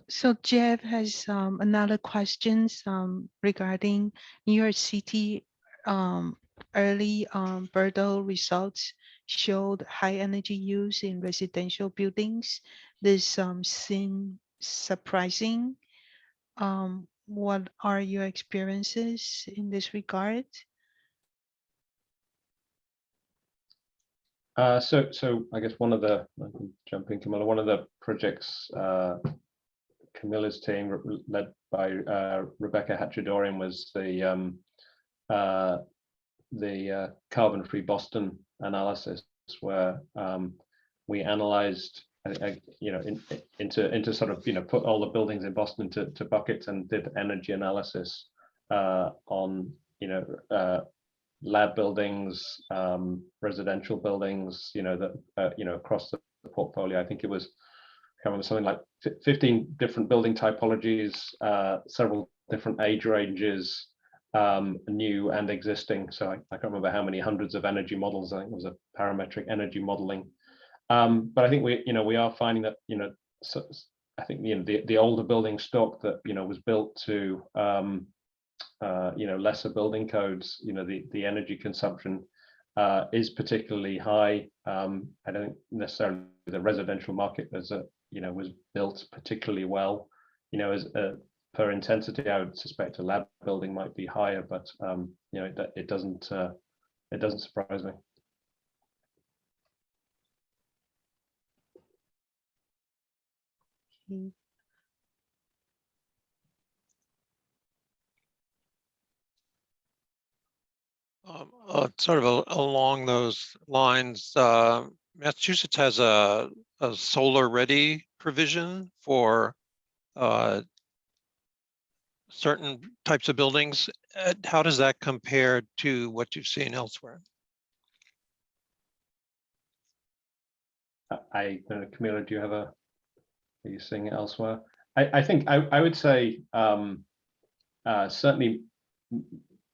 So Jeff has another question regarding New York City. Early Bordeaux results showed high energy use in residential buildings. This seems surprising. What are your experiences in this regard? So I guess I can jump in, Camilla. One of the projects Camilla's team, led by Rebecca Hatchadorian, was the carbon-free Boston analysis, where we analyzed, you know, into sort of, you know, put all the buildings in Boston into buckets and did energy analysis on, you know, lab buildings, residential buildings, you know, that you know, across the portfolio. I think it was something like 15 different building typologies, several different age ranges, new and existing. So I can't remember how many hundreds of energy models. I think it was a parametric energy modeling. But I think we are finding that, you know, so I think, you know, the older building stock that, you know, was built to you know, lesser building codes, you know, the energy consumption is particularly high. I don't think necessarily the residential market was built particularly well, you know, as per intensity. I would suspect a lab building might be higher, but you know, it doesn't surprise me. Sort of along those lines, Massachusetts has a solar ready provision for certain types of buildings. How does that compare to what you've seen elsewhere? Camilla, do you have are you seeing it elsewhere? I think I would say certainly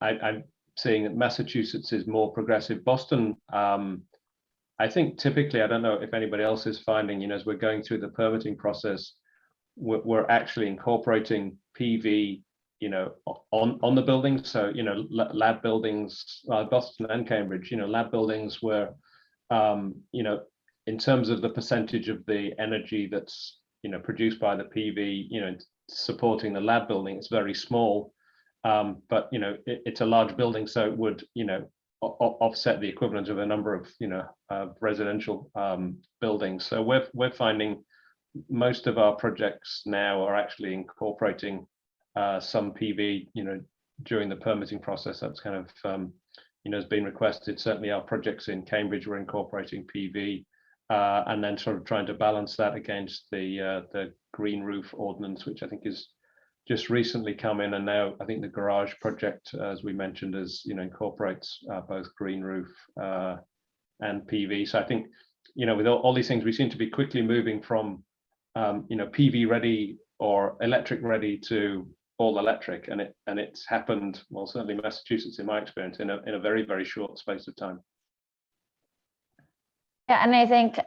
I'm seeing that Massachusetts is more progressive. Boston, I think typically, I don't know if anybody else is finding, you know, as we're going through the permitting process, we're actually incorporating PV, on the buildings. So, lab buildings, Boston and Cambridge, lab buildings where, in terms of the percentage of the energy that's, produced by the PV, supporting the lab building, it's very small. But, it's a large building, so it would, offset the equivalent of a number of, residential buildings. So we're finding most of our projects now are actually incorporating some PV, during the permitting process. That's kind of, has been requested. Certainly our projects in Cambridge were incorporating PV, and then sort of trying to balance that against the green roof ordinance, which I think is just recently come in. And now I think the garage project, as we mentioned, incorporates both green roof and PV. So I think, with all these things, we seem to be quickly moving from, PV ready or electric ready to all electric, and it's happened, well, certainly Massachusetts, in my experience, in a very, very short space of time. Yeah, and I think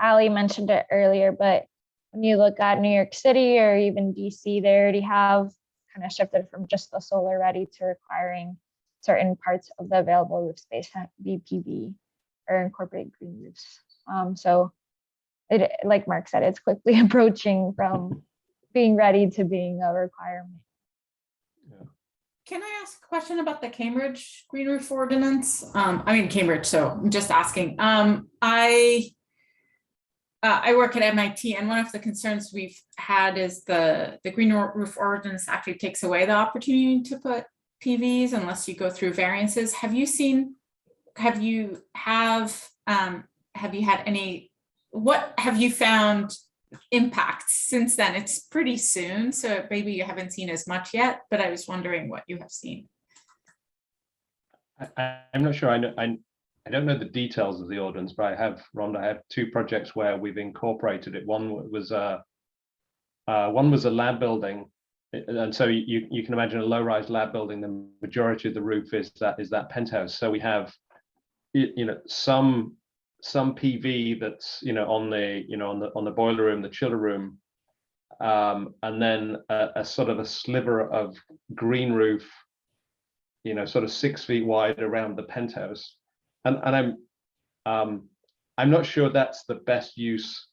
Ali mentioned it earlier, but when you look at New York City or even DC, they already have kind of shifted from just the solar ready to requiring certain parts of the available roof space to be PV or incorporate green roofs. So it, like Mark said, it's quickly approaching from being ready to being a requirement. Can I ask a question about the Cambridge green roof ordinance? I mean Cambridge, so I'm just asking. I work at MIT, and one of the concerns we've had is the green roof ordinance actually takes away the opportunity to put PVs unless you go through variances. Have you had any? What have you found impacts since then? It's pretty soon, so maybe you haven't seen as much yet, but I was wondering what you have seen. I'm not sure. I don't know the details of the ordinance, but I have, Rhonda, I have two projects where we've incorporated it. One was a lab building, and so you can imagine a low-rise lab building. The majority of the roof is that penthouse. So we have, some PV that's on the boiler room, the chiller room, and then a sort of a sliver of green roof, sort of 6 feet wide around the penthouse. And I'm not sure that's the best use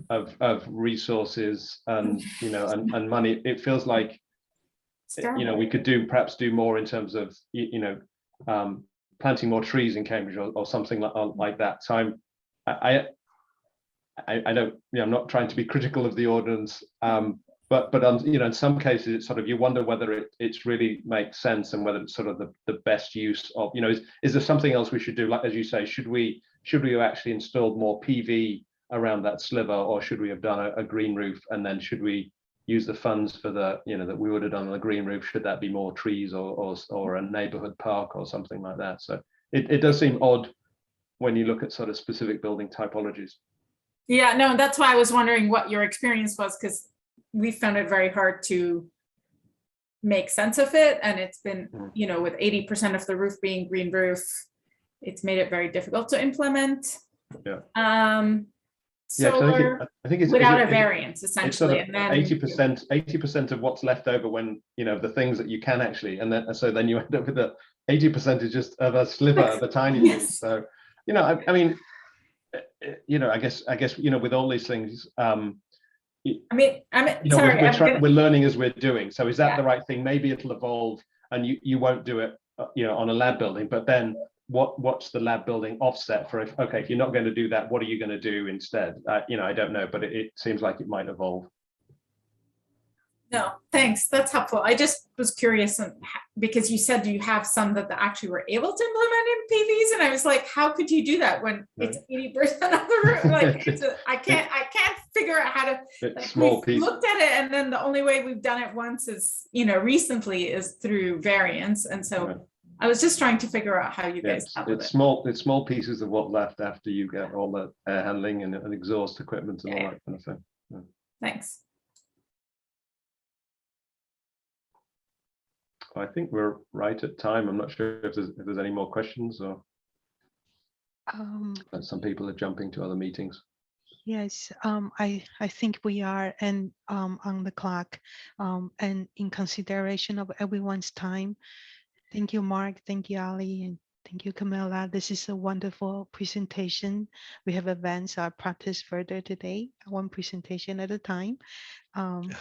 of resources and and money. It feels like we could perhaps do more in terms of planting more trees in Cambridge or something like that. So I don't, I'm not trying to be critical of the ordinance, but in some cases it's sort of, you wonder whether it's really makes sense and whether it's sort of the best use of, is there something else we should do? Like, as you say, should we have actually installed more PV around that sliver, or should we have done a green roof, and then should we use the funds for the, that we would have done on the green roof? Should that be more trees or a neighborhood park or something like that? So it does seem odd when you look at sort of specific building typologies. Yeah, no, that's why I was wondering what your experience was, because we found it very hard to make sense of it. And it's been, with 80% of the roof being green roof, it's made it very difficult to implement. Yeah. Solar, I think it's without a variance, essentially, and then 80% of what's left over when the things that you can actually, and then you end up with 80% is just of a sliver of a tiny thing. So I mean, I guess with all these things, we're learning as we're doing. So is that the right thing? Maybe it'll evolve, and you won't do it on a lab building, but then what's the lab building offset for if you're not going to do that, what are you going to do instead? I don't know, but it seems like it might evolve. No, thanks, that's helpful. I just was curious, because you said you have some that actually were able to implement in PVs, and I was like, how could you do that when it's 80% of the room? Like, I can't figure out how to. Small piece. Looked at it, and then the only way we've done it once is recently is through variance, and so I was just trying to figure out how you guys. It's small pieces of what left after you get all the air handling and exhaust equipment and all that kind of thing. Yeah. Thanks. I think we're right at time. I'm not sure if there's any more questions, or some people are jumping to other meetings. Yes, I think we are and on the clock, and in consideration of everyone's time. Thank you, Mark. Thank you, Ali, and thank you, Camilla. This is a wonderful presentation. We have advanced our practice further today, one presentation at a time. Um,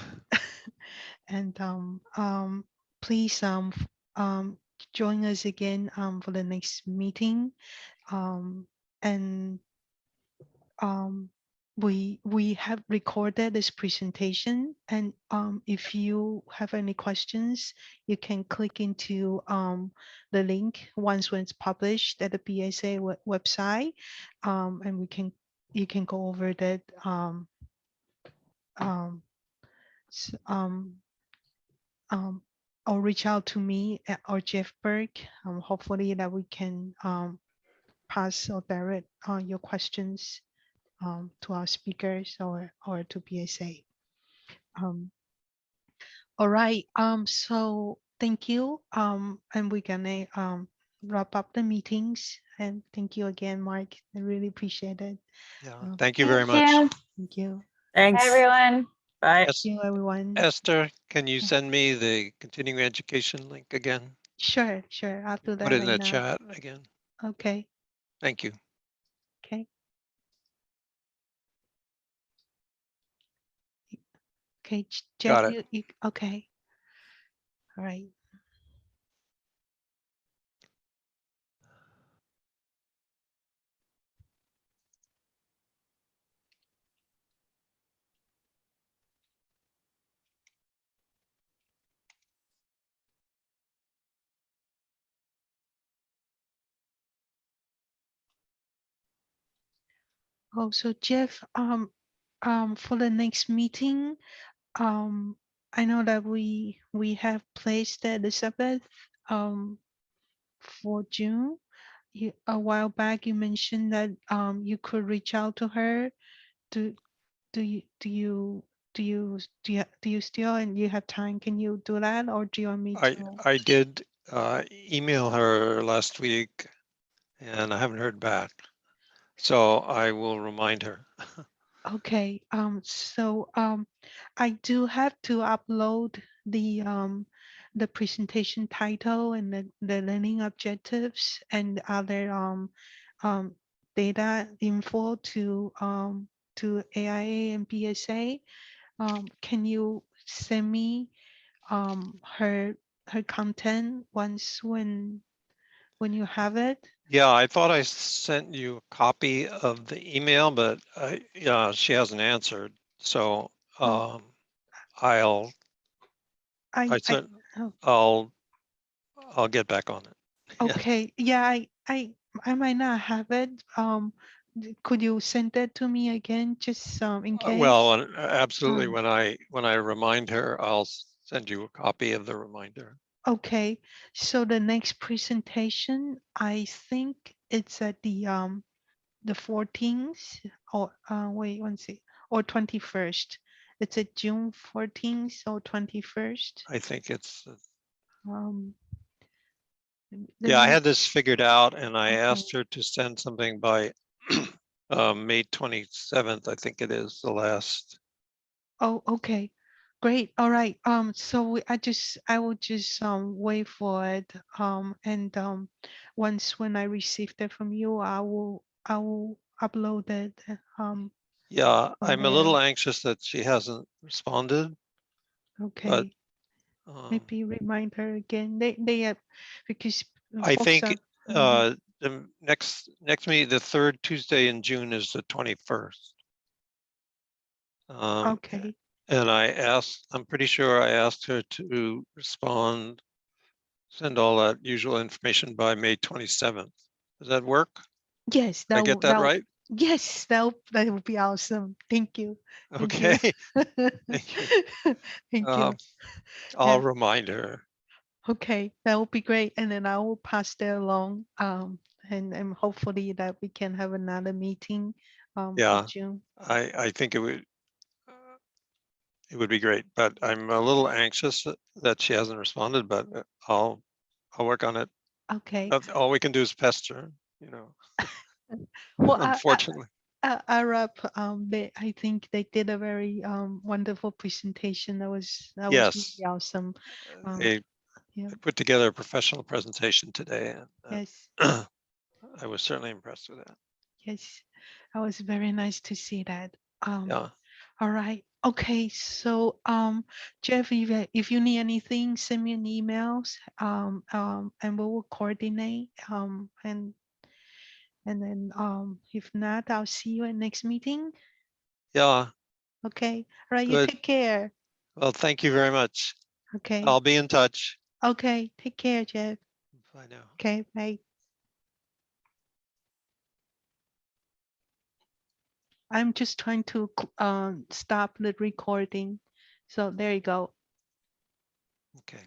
and please join us again for the next meeting. And we have recorded this presentation, and if you have any questions, you can click into the link once when it's published at the BSA website, and you can go over that um, s- um, or reach out to me or Jeff Burke. Hopefully that we can pass or direct your questions to our speakers or to BSA. All right. So thank you. And we're gonna wrap up the meetings. And thank you again, Mark. I really appreciate it. Yeah, thank you Thank very much. you. Thank you. Thanks. Bye, everyone. Bye. Thank you, everyone. Esther, can you send me the continuing education link again? Sure, sure. I'll do that Put it in right the now. chat again. Okay. Thank you. Okay. Okay, Jeff, Got it. you okay. All right. Oh, so Jeff, for the next meeting, I know that we have placed Elizabeth for June. A while back, you mentioned that you could reach out to her. Do do you do you do you still and you have time? Can you do that, or do you want me to? I did email her last week and I haven't heard back. So I will remind her. Okay. So I do have to upload the presentation title and the learning objectives and other um data info to AIA and BSA. Can you send me her content once when you have it? Yeah, I thought I sent you a copy of the email, but yeah, she hasn't answered. So Oh, I'll I said oh, I'll get back on it. Yeah. okay. Yeah, I might not have it. Could you send that to me again, just in Well, case? absolutely. Um, When I remind her, I'll send you a copy of the reminder. okay. So the next presentation, I think it's at the 14th or wait, one second, or 21st. It's at June 14th or 21st. I think it's Um, the yeah, I next, had this figured out and I okay. asked her to send something by May 27th, I think it is the last. Oh, okay. Great. All right. So I will just wait for it. And once when I receive that from you, I will upload it Yeah, on I'm a little there. anxious that she hasn't responded, but Okay. Maybe remind her again. They have because I folks think are mhm. the next meeting, the third Tuesday in June is the 21st. Okay. And I'm pretty sure I asked her to respond, send all that usual information by May 27th. Does that work? Yes, Did I get that right? yes, that would be awesome. Thank you. Thank you. Okay, thank you. Thank you. I'll Yeah. remind her. Okay, that would be great. And then I will pass that along. And hopefully that we can have another meeting for Yeah, June. I think it would be great, but I'm a little anxious that she hasn't responded, but I'll work on it. Okay. All we can do is pester, Well, unfortunately. Arab, I think they did a very wonderful presentation. That was Yes. really awesome. They Yeah. put together a professional presentation today, and Yes. I was certainly impressed with that. Yes. That was very nice to see that. Yeah. All right. Okay. So, Jeff, if you need anything, send me an email, and we will coordinate. And then, if not, I'll see you at next meeting. Yeah. Okay. All right. You Good. take care. Well, thank you very much. Okay. I'll be in touch. Okay. Take care, Jeff. Bye now. Okay. Bye. I'm just trying to stop the recording. So there you go. Okay.